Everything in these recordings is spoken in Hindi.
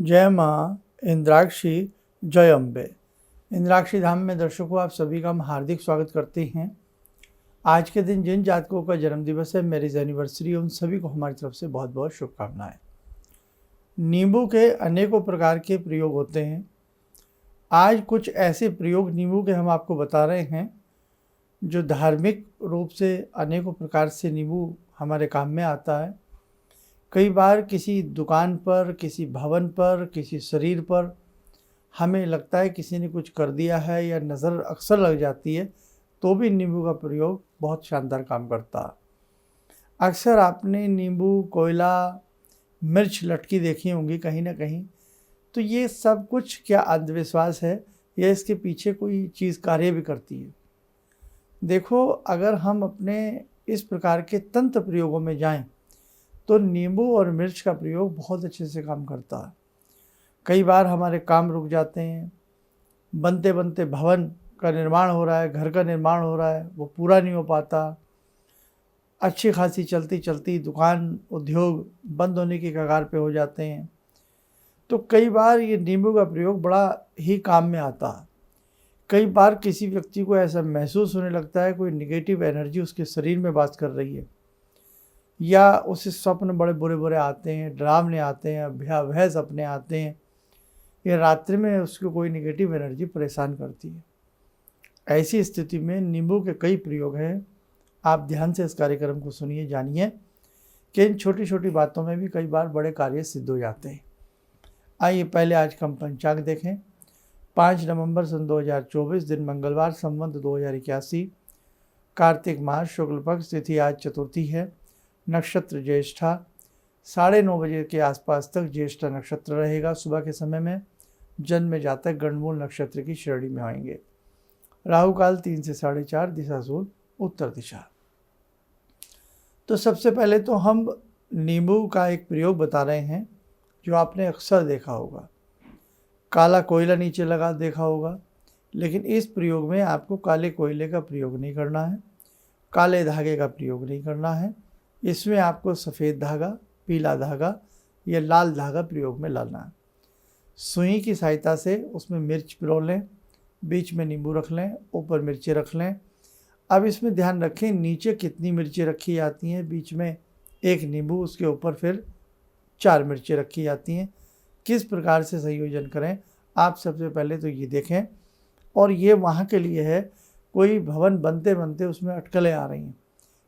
जय माँ इंद्राक्षी, जय अम्बे। इंद्राक्षी धाम में दर्शकों, आप सभी का हम हार्दिक स्वागत करते हैं। आज के दिन जिन जातकों का जन्म दिवस है, मैरिज एनिवर्सरी, उन सभी को हमारी तरफ से बहुत बहुत शुभकामनाएं। नींबू के अनेकों प्रकार के प्रयोग होते हैं। आज कुछ ऐसे प्रयोग नींबू के हम आपको बता रहे हैं जो धार्मिक रूप से अनेकों प्रकार से नींबू हमारे काम में आता है। कई बार किसी दुकान पर, किसी भवन पर, किसी शरीर पर हमें लगता है किसी ने कुछ कर दिया है या नज़र अक्सर लग जाती है, तो भी नींबू का प्रयोग बहुत शानदार काम करता है। अक्सर आपने नींबू, कोयला, मिर्च लटकी देखी होंगी कहीं ना कहीं। तो ये सब कुछ क्या अंधविश्वास है या इसके पीछे कोई चीज़ कार्य भी करती है? देखो, अगर हम अपने इस प्रकार के तंत्र प्रयोगों में जाएं तो नींबू और मिर्च का प्रयोग बहुत अच्छे से काम करता है। कई बार हमारे काम रुक जाते हैं, बनते बनते भवन का निर्माण हो रहा है, घर का निर्माण हो रहा है, वो पूरा नहीं हो पाता। अच्छी खासी चलती चलती दुकान, उद्योग बंद होने की कगार पे हो जाते हैं। तो कई बार ये नींबू का प्रयोग बड़ा ही काम में आता है। कई बार किसी व्यक्ति को ऐसा महसूस होने लगता है कोई निगेटिव एनर्जी उसके शरीर में वास कर रही है, या उसे स्वप्न बड़े बुरे बुरे आते हैं, डरावने आते हैं, भयावह सपने आते हैं, या रात्रि में उसको कोई निगेटिव एनर्जी परेशान करती है। ऐसी स्थिति में नींबू के कई प्रयोग हैं। आप ध्यान से इस कार्यक्रम को सुनिए, जानिए कि इन छोटी छोटी बातों में भी कई बार बड़े कार्य सिद्ध हो जाते हैं। आइए पहले आज का हम पंचांग देखें। 5 नवंबर सन 2024, दिन मंगलवार, संवत 2081, कार्तिक मास, शुक्ल पक्ष, तिथि आज चतुर्थी है, नक्षत्र ज्येष्ठा। 9:30 बजे के आसपास तक ज्येष्ठा नक्षत्र रहेगा। सुबह के समय में जन्म जातक गणमूल नक्षत्र की श्रेणी में आएंगे। राहु काल 3 से 4:30, दिशा सूल उत्तर दिशा। तो सबसे पहले तो हम नींबू का एक प्रयोग बता रहे हैं जो आपने अक्सर देखा होगा। काला कोयला नीचे लगा देखा होगा, लेकिन इस प्रयोग में आपको काले कोयले का प्रयोग नहीं करना है, काले धागे का प्रयोग नहीं करना है। इसमें आपको सफ़ेद धागा, पीला धागा या लाल धागा प्रयोग में लाना है। सुई की सहायता से उसमें मिर्च पिरो लें, बीच में नींबू रख लें, ऊपर मिर्ची रख लें। अब इसमें ध्यान रखें नीचे कितनी मिर्ची रखी जाती हैं, बीच में एक नींबू, उसके ऊपर फिर 4 मिर्ची रखी जाती हैं। किस प्रकार से संयोजन करें आप सबसे पहले तो ये देखें। और ये वहाँ के लिए है, कोई भवन बनते बनते उसमें अटकलें आ रही हैं,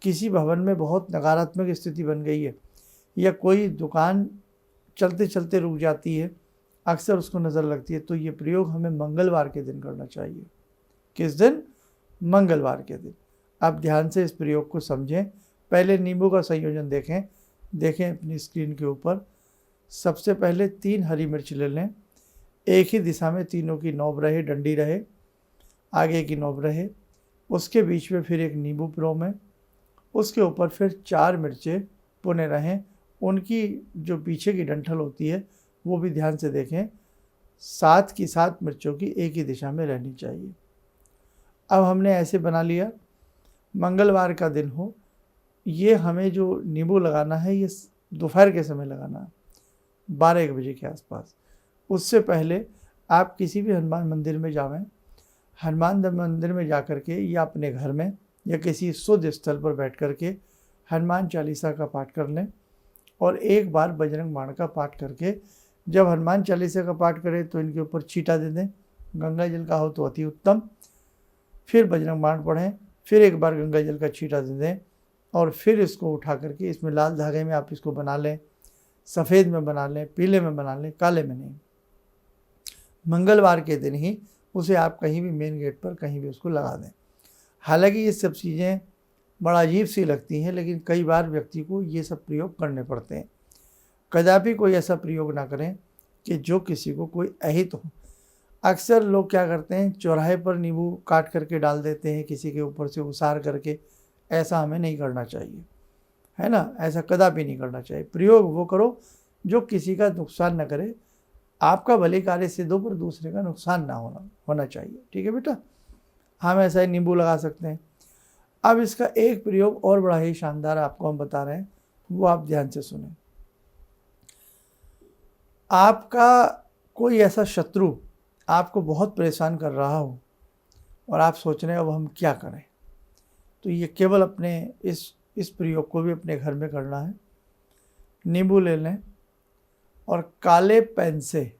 किसी भवन में बहुत नकारात्मक स्थिति बन गई है, या कोई दुकान चलते चलते रुक जाती है, अक्सर उसको नज़र लगती है, तो ये प्रयोग हमें मंगलवार के दिन करना चाहिए। किस दिन? मंगलवार के दिन। आप ध्यान से इस प्रयोग को समझें। पहले नींबू का संयोजन देखें अपनी स्क्रीन के ऊपर। सबसे पहले 3 हरी मिर्च ले लें, एक ही दिशा में तीनों की नोब रहे, डंडी रहे, आगे की नोब रहे। उसके बीच में फिर एक नींबू पिरो में, उसके ऊपर फिर 4 मिर्चें पुने रहें। उनकी जो पीछे की डंठल होती है वो भी ध्यान से देखें। 7 की 7 मिर्चों की एक ही दिशा में रहनी चाहिए। अब हमने ऐसे बना लिया। मंगलवार का दिन हो, ये हमें जो नींबू लगाना है ये दोपहर के समय लगाना है, 12-1 बजे के आसपास। उससे पहले आप किसी भी हनुमान मंदिर में जावें। हनुमान मंदिर में जा कर के या अपने घर में या किसी शुद्ध स्थल पर बैठ कर के हनुमान चालीसा का पाठ कर लें, और एक बार बजरंग बाण का पाठ करके, जब हनुमान चालीसा का पाठ करें तो इनके ऊपर छींटा दे दें। गंगा जल का हो तो अति उत्तम। फिर बजरंग बाण पढ़ें, फिर एक बार गंगा जल का छींटा दे दें, और फिर इसको उठा करके इसमें लाल धागे में आप इसको बना लें, सफ़ेद में बना लें, पीले में बना लें, काले में नहीं। मंगलवार के दिन ही उसे आप कहीं भी मेन गेट पर कहीं भी उसको लगा दें। हालांकि ये सब चीज़ें बड़ा अजीब सी लगती हैं, लेकिन कई बार व्यक्ति को ये सब प्रयोग करने पड़ते हैं। कदापि कोई ऐसा प्रयोग ना करें कि जो किसी को कोई अहित हो। अक्सर लोग क्या करते हैं, चौराहे पर नींबू काट करके डाल देते हैं किसी के ऊपर से उसार करके। ऐसा हमें नहीं करना चाहिए, है ना। ऐसा कदापि नहीं करना चाहिए। प्रयोग वो करो जो किसी का नुकसान न करे। आपका भले कार्य सिद्ध हो पर दूसरे का नुकसान ना होना चाहिए। ठीक है बेटा, हम ऐसा ही नींबू लगा सकते हैं। अब इसका एक प्रयोग और बड़ा ही शानदार आपको हम बता रहे हैं, वो आप ध्यान से सुने। आपका कोई ऐसा शत्रु आपको बहुत परेशान कर रहा हो और आप सोच रहे हैं अब हम क्या करें, तो ये केवल अपने इस प्रयोग को भी अपने घर में करना है। नींबू ले लें और काले पेन से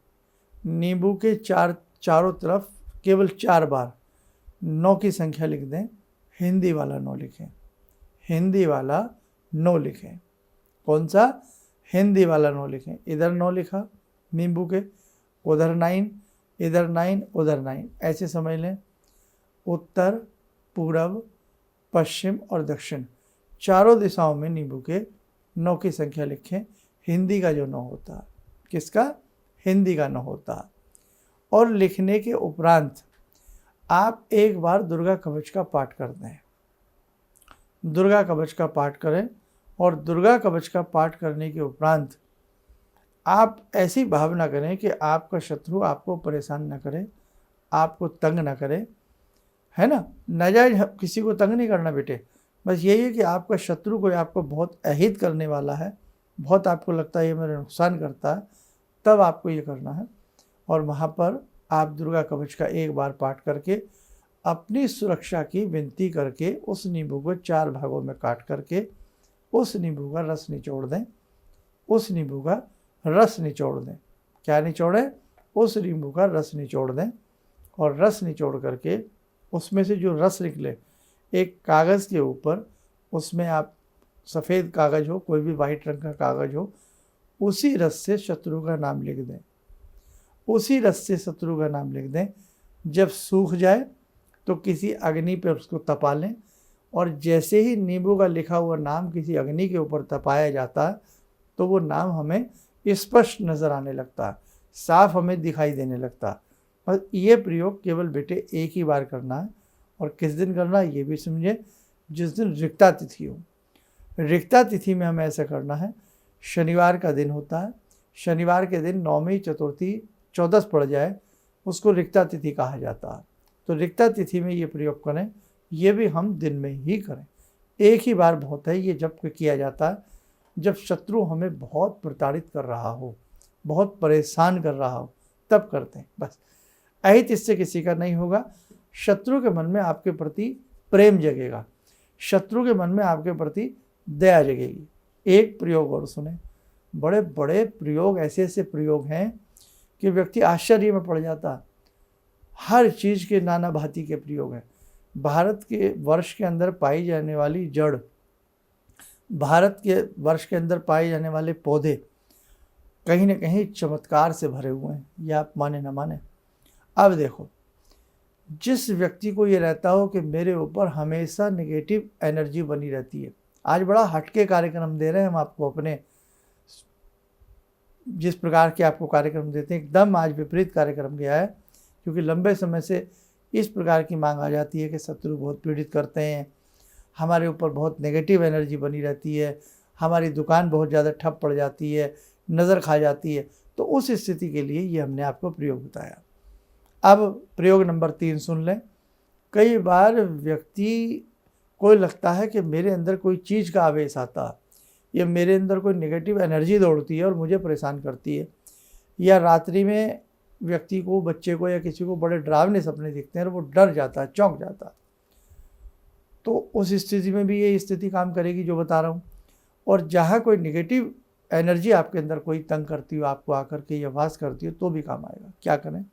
नींबू के चारों तरफ केवल 4 बार 9 की संख्या लिख दें। हिंदी वाला 9 लिखें, हिंदी वाला 9 लिखें। कौन सा? हिंदी वाला 9 लिखें। इधर 9 लिखा नींबू के, उधर 9, इधर 9, उधर 9, ऐसे समझ लें। उत्तर, पूर्व, पश्चिम और दक्षिण चारों दिशाओं में नींबू के 9 की संख्या लिखें। हिंदी का जो 9 होता है, किसका? हिंदी का 9 होता है। और लिखने के उपरांत आप एक बार दुर्गा कवच का पाठ कर दें। दुर्गा कवच का पाठ करें और दुर्गा कवच का पाठ करने के उपरांत आप ऐसी भावना करें कि आपका शत्रु आपको परेशान न करे, आपको तंग न करे, है ना। नाजायज किसी को तंग नहीं करना बेटे, बस यही है कि आपका शत्रु कोई आपको बहुत अहित करने वाला है, बहुत आपको लगता है ये मेरा नुकसान करता है, तब आपको ये करना है। और वहाँ पर आप दुर्गा कवच का एक बार पाठ करके अपनी सुरक्षा की विनती करके उस नींबू को 4 भागों में काट करके उस नींबू का रस निचोड़ दें। उस नींबू का रस निचोड़ दें। क्या निचोड़ें? उस नींबू का रस निचोड़ दें। और रस निचोड़ करके उसमें से जो रस निकले एक कागज़ के ऊपर, उसमें आप सफ़ेद कागज़ हो, कोई भी वाइट रंग का कागज़ हो, उसी रस से शत्रु का नाम लिख दें। उसी रस से शत्रु का नाम लिख दें। जब सूख जाए तो किसी अग्नि पर उसको तपा लें, और जैसे ही नींबू का लिखा हुआ नाम किसी अग्नि के ऊपर तपाया जाता है तो वो नाम हमें स्पष्ट नज़र आने लगता है, साफ हमें दिखाई देने लगता है। बस ये प्रयोग केवल बेटे एक ही बार करना है। और किस दिन करना है ये भी समझे, जिस दिन रिक्ता तिथि हो। रिक्ता तिथि में हमें ऐसा करना है, शनिवार का दिन होता है, शनिवार के दिन नवमी चतुर्थी चौदस पड़ जाए उसको रिक्ता तिथि कहा जाता है। तो रिक्ता तिथि में ये प्रयोग करें। ये भी हम दिन में ही करें, एक ही बार बहुत है। ये जब किया जाता है जब शत्रु हमें बहुत प्रताड़ित कर रहा हो, बहुत परेशान कर रहा हो, तब करते हैं। बस अहित इससे किसी का नहीं होगा। शत्रु के मन में आपके प्रति प्रेम जगेगा, शत्रु के मन में आपके प्रति दया जगेगी। एक प्रयोग और सुने, बड़े बड़े प्रयोग, ऐसे ऐसे प्रयोग हैं कि व्यक्ति आश्चर्य में पड़ जाता। हर चीज़ के नाना भांति के प्रयोग हैं। भारत के वर्ष के अंदर पाई जाने वाली जड़, भारत के वर्ष के अंदर पाए जाने वाले पौधे कहीं ना कहीं चमत्कार से भरे हुए हैं, ये आप माने ना माने। अब देखो, जिस व्यक्ति को ये रहता हो कि मेरे ऊपर हमेशा नेगेटिव एनर्जी बनी रहती है, आज बड़ा हटके कार्यक्रम दे रहे हैं हम आपको, अपने जिस प्रकार के आपको कार्यक्रम देते हैं एकदम आज विपरीत कार्यक्रम गया है। क्योंकि लंबे समय से इस प्रकार की मांग आ जाती है कि शत्रु बहुत पीड़ित करते हैं, हमारे ऊपर बहुत नेगेटिव एनर्जी बनी रहती है, हमारी दुकान बहुत ज़्यादा ठप पड़ जाती है, नज़र खा जाती है। तो उस स्थिति के लिए ये हमने आपको प्रयोग बताया। अब प्रयोग नंबर 3 सुन लें। कई बार व्यक्ति को लगता है कि मेरे अंदर कोई चीज़ का आवेश आता है, या मेरे अंदर कोई नेगेटिव एनर्जी दौड़ती है और मुझे परेशान करती है, या रात्रि में व्यक्ति को, बच्चे को या किसी को बड़े डरावने सपने दिखते हैं और वो डर जाता है, चौंक जाता है। तो उस स्थिति में भी ये स्थिति काम करेगी जो बता रहा हूँ। और जहाँ कोई नेगेटिव एनर्जी आपके अंदर कोई तंग करती हो, आपको आकर के या वास करती हो, तो भी काम आएगा। क्या करें?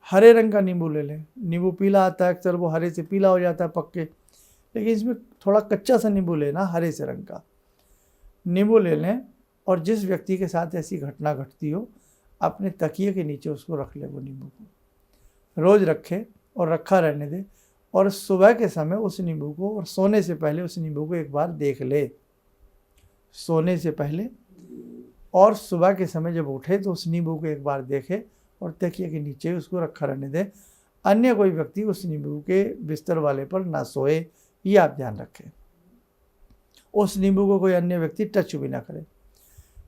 हरे रंग का नींबू ले लें। नींबू पीला आता है, अक्सर वो हरे से पीला हो जाता है पक के, लेकिन इसमें थोड़ा कच्चा सा नींबू लेना, हरे से रंग का नींबू ले लें। और जिस व्यक्ति के साथ ऐसी घटना घटती हो, अपने तकिए के नीचे उसको रख ले, वो नींबू को रोज़ रखे और रखा रहने दे। और सुबह के समय उस नींबू को, और सोने से पहले उस नींबू को एक बार देख ले, सोने से पहले। और सुबह के समय जब उठे तो उस नींबू को एक बार देखे और तकिए के नीचे उसको रखा रहने दे। अन्य कोई व्यक्ति उस नींबू के बिस्तर वाले पर ना सोए, ये आप ध्यान रखें। उस नींबू को कोई अन्य व्यक्ति टच भी ना करे।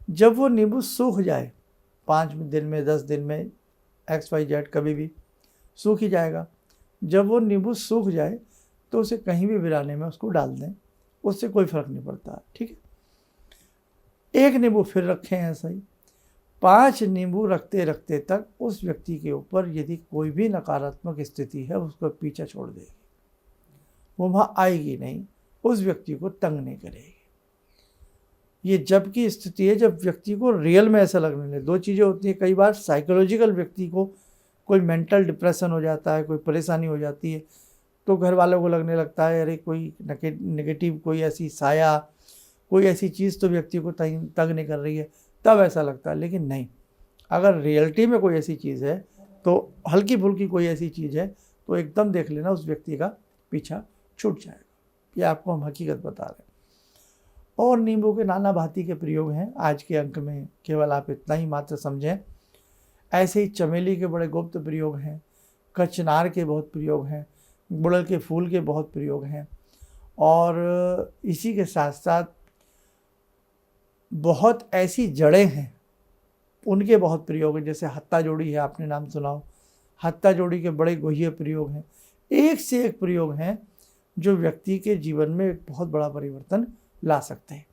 जब वो नींबू सूख जाए, 5 दिन में, 10 दिन में, XYZ कभी भी सूख ही जाएगा। जब वो नींबू सूख जाए तो उसे कहीं भी वीराने में उसको डाल दें, उससे कोई फर्क नहीं पड़ता। ठीक है, एक नींबू फिर रखें ऐसा ही। 5 नींबू रखते रखते तक उस व्यक्ति के ऊपर यदि कोई भी नकारात्मक स्थिति है उसको पीछा छोड़ देगी, वो वहाँ आएगी नहीं, उस व्यक्ति को तंग नहीं करेगी। ये जब की स्थिति है जब व्यक्ति को रियल में ऐसा लगने लगे। 2 चीज़ें होती हैं, कई बार साइकोलॉजिकल व्यक्ति को कोई मेंटल डिप्रेशन हो जाता है, कोई परेशानी हो जाती है, तो घर वालों को लगने लगता है अरे कोई नेगेटिव कोई ऐसी साया, कोई ऐसी चीज़ तो व्यक्ति को तंग नहीं कर रही है, तब ऐसा लगता है। लेकिन नहीं, अगर रियलिटी में कोई ऐसी चीज़ है तो हल्की फुल्की कोई ऐसी चीज़ है तो एकदम देख लेना उस व्यक्ति का पीछा छूट जाएगा। ये आपको हम हकीकत बता रहे हैं। और नींबू के नाना भांति के प्रयोग हैं। आज के अंक में केवल आप इतना ही मात्र समझें। ऐसे ही चमेली के बड़े गुप्त प्रयोग हैं, कचनार के बहुत प्रयोग हैं, गुड़हल के फूल के बहुत प्रयोग हैं, और इसी के साथ साथ बहुत ऐसी जड़ें हैं उनके बहुत प्रयोग हैं। जैसे हत्ता जोड़ी है, आपने नाम सुना हो, हत्ता जोड़ी के बड़े गुह्य प्रयोग हैं। एक से एक प्रयोग हैं जो व्यक्ति के जीवन में एक बहुत बड़ा परिवर्तन ला सकते हैं।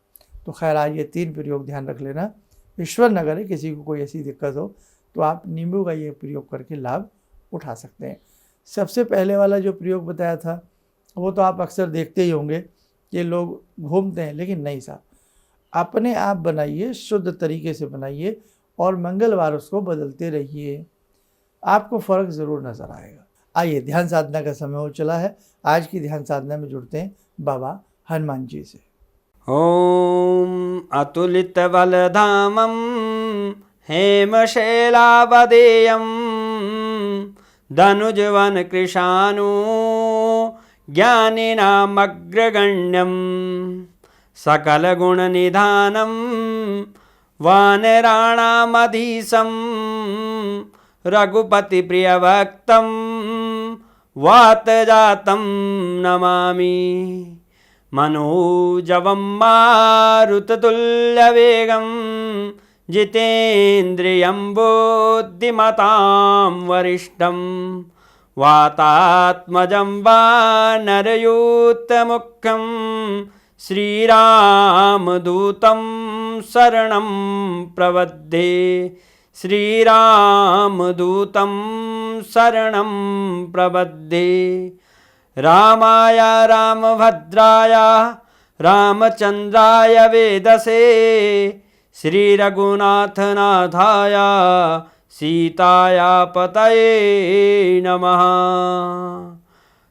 तो खैर आज ये 3 प्रयोग ध्यान रख लेना। ईश्वर न करे किसी को कोई ऐसी दिक्कत हो तो आप नींबू का ये प्रयोग करके लाभ उठा सकते हैं। सबसे पहले वाला जो प्रयोग बताया था वो तो आप अक्सर देखते ही होंगे कि लोग घूमते हैं, लेकिन नहीं साहब, अपने आप बनाइए, शुद्ध तरीके से बनाइए और मंगलवार उसको बदलते रहिए, आपको फ़र्क ज़रूर नज़र आएगा। आइए ध्यान साधना का समय हो चला है। आज की ध्यान साधना में जुड़ते हैं बाबा हनुमान जी से। ॐ अतुलितबलधामं हेमशैलावदेयं धनुजवनकृशानु ज्ञानिनामग्रगण्यं सकलगुणनिधानं वानराणामधीशं रघुपतिप्रियभक्तं वातजातं नमामि। मनोजवं मारुततुल्यवेगं जितेन्द्रियं बुद्धिमतां वरिष्ठं वातात्मजं वानरयूथमुख्यं श्रीरामदूतं शरणं प्रपद्ये। श्रीरामदूतं शरणं प्रपद्ये। रामाय रामभद्राय रामचन्द्राय वेदसे श्रीरघुनाथनाथाय सीताया पतये नमः।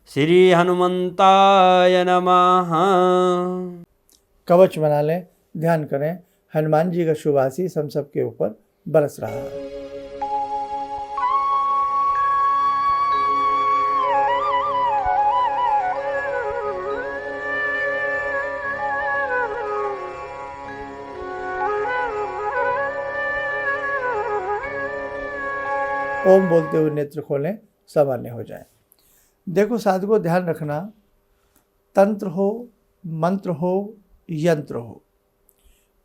श्री हनुमंताय नमः। कवच बना लें, ध्यान करें, हनुमान जी का शुभ आशीष हम सबके ऊपर बरस रहा है। ओम बोलते हुए नेत्र खोलें, सामान्य हो जाए। देखो साधकों, ध्यान रखना, तंत्र हो, मंत्र हो, यंत्र हो,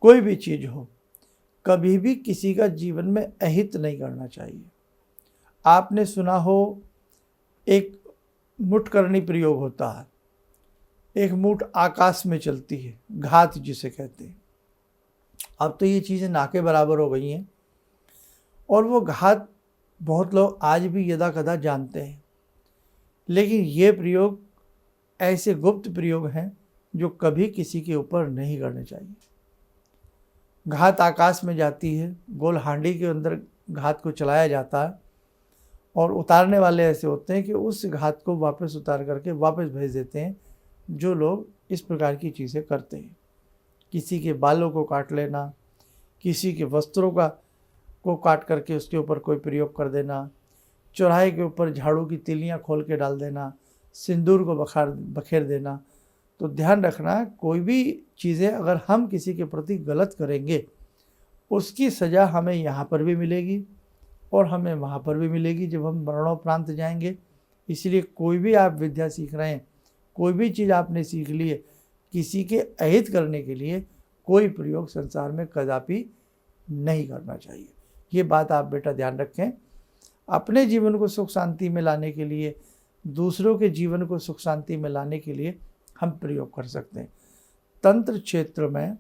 कोई भी चीज़ हो, कभी भी किसी का जीवन में अहित नहीं करना चाहिए। आपने सुना हो एक मुठकरणी प्रयोग होता है, एक मुठ आकाश में चलती है, घात जिसे कहते हैं। अब तो ये चीज़ें ना के बराबर हो गई हैं और वो घात बहुत लोग आज भी यदा कदा जानते हैं, लेकिन ये प्रयोग ऐसे गुप्त प्रयोग हैं जो कभी किसी के ऊपर नहीं करने चाहिए। घात आकाश में जाती है, गोल हांडी के अंदर घात को चलाया जाता है और उतारने वाले ऐसे होते हैं कि उस घात को वापस उतार करके वापस भेज देते हैं। जो लोग इस प्रकार की चीज़ें करते हैं, किसी के बालों को काट लेना, किसी के वस्त्रों को काट करके उसके ऊपर कोई प्रयोग कर देना, चौराहे के ऊपर झाड़ू की तिलियां खोल के डाल देना, सिंदूर को बखेर देना। तो ध्यान रखना, कोई भी चीज़ें अगर हम किसी के प्रति गलत करेंगे उसकी सज़ा हमें यहाँ पर भी मिलेगी और हमें वहाँ पर भी मिलेगी जब हम मरणोपरांत जाएंगे। इसलिए कोई भी आप विद्या सीख रहे हैं, कोई भी चीज़ आपने सीख ली है, किसी के अहित करने के लिए कोई प्रयोग संसार में कदापि नहीं करना चाहिए। ये बात आप बेटा ध्यान रखें। अपने जीवन को सुख शांति में लाने के लिए, दूसरों के जीवन को सुख शांति में लाने के लिए हम प्रयोग कर सकते हैं। तंत्र क्षेत्र में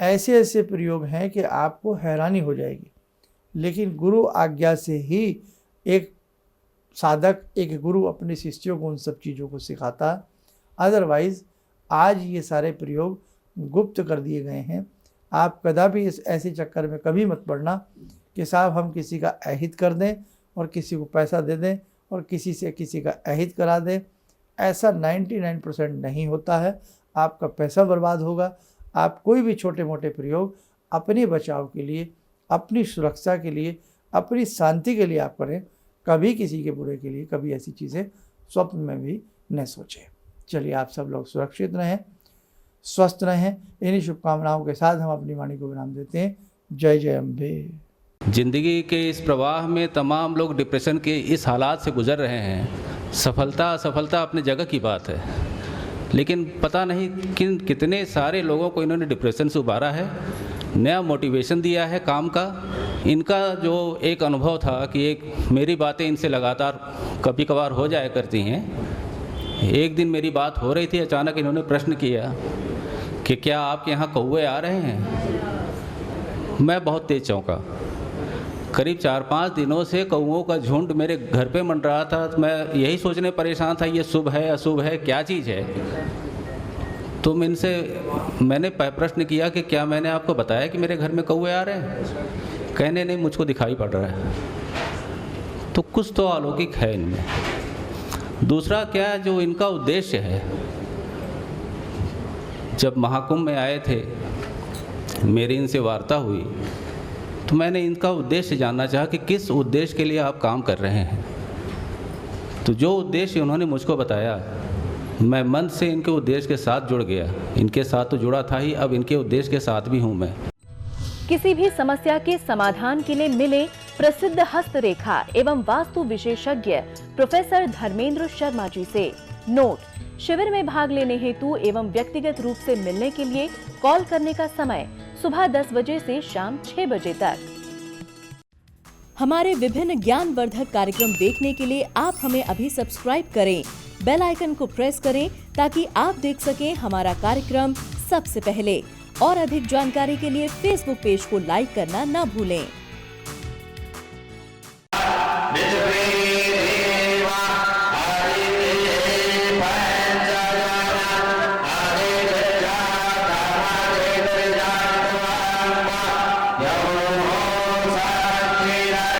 ऐसे ऐसे प्रयोग हैं कि आपको हैरानी हो जाएगी। लेकिन गुरु आज्ञा से ही एक साधक, एक गुरु अपने शिष्यों को उन सब चीज़ों को सिखाता। अदरवाइज़ आज ये सारे प्रयोग गुप्त कर दिए गए हैं। आप कदापि इस ऐसे चक्कर में कभी मत पड़ना कि साहब हम किसी का अहित कर दें और किसी को पैसा दे दें और किसी से किसी का अहित करा दें। ऐसा 99% नहीं होता है। आपका पैसा बर्बाद होगा। आप कोई भी छोटे मोटे प्रयोग अपने बचाव के लिए, अपनी सुरक्षा के लिए, अपनी शांति के लिए आप करें। कभी किसी के बुरे के लिए कभी ऐसी चीज़ें स्वप्न में भी न सोचें। चलिए, आप सब लोग सुरक्षित रहें, स्वस्थ रहें। इन्हीं शुभकामनाओं के साथ हम अपनी वाणी को विराम देते हैं। जय जय अम्बे। जिंदगी के इस प्रवाह में तमाम लोग डिप्रेशन के इस हालात से गुजर रहे हैं। सफलता असफलता अपनी जगह की बात है, लेकिन पता नहीं कितने सारे लोगों को इन्होंने डिप्रेशन से उबारा है, नया मोटिवेशन दिया है काम का। इनका जो एक अनुभव था कि एक मेरी बातें इनसे लगातार कभी कभार हो जाया करती हैं। एक दिन मेरी बात हो रही थी, अचानक इन्होंने प्रश्न किया कि क्या आपके यहाँ कौवे आ रहे हैं। मैं बहुत तेज चौंका। करीब 4-5 दिनों से कौवों का झुंड मेरे घर पे मंड रहा था। तो मैं यही सोचने परेशान था, ये शुभ है अशुभ है, क्या चीज़ है। तो मैंने प्रश्न किया कि क्या मैंने आपको बताया कि मेरे घर में कौवे आ रहे हैं। कहने नहीं, मुझको दिखाई पड़ रहा है। तो कुछ तो अलौकिक है इनमें। दूसरा क्या, जो इनका उद्देश्य है, जब महाकुंभ में आए थे, मेरी इनसे वार्ता हुई तो मैंने इनका उद्देश्य जानना चाहा कि किस उद्देश्य के लिए आप काम कर रहे हैं। तो जो उद्देश्य उन्होंने मुझको बताया, मैं मन से इनके उद्देश्य के साथ जुड़ गया। इनके साथ तो जुड़ा था ही, अब इनके उद्देश्य के साथ भी हूँ मैं। किसी भी समस्या के समाधान के लिए मिले प्रसिद्ध हस्तरेखा एवं वास्तु विशेषज्ञ प्रोफेसर धर्मेंद्र शर्मा जी से। नोट: शिविर में भाग लेने हेतु एवं व्यक्तिगत रूप से मिलने के लिए कॉल करने का समय सुबह 10 बजे से शाम 6 बजे तक। हमारे विभिन्न ज्ञानवर्धक कार्यक्रम देखने के लिए आप हमें अभी सब्सक्राइब करें, बेल आइकन को प्रेस करें ताकि आप देख सकें हमारा कार्यक्रम सबसे पहले। और अधिक जानकारी के लिए फेसबुक पेज को लाइक करना न भूलें।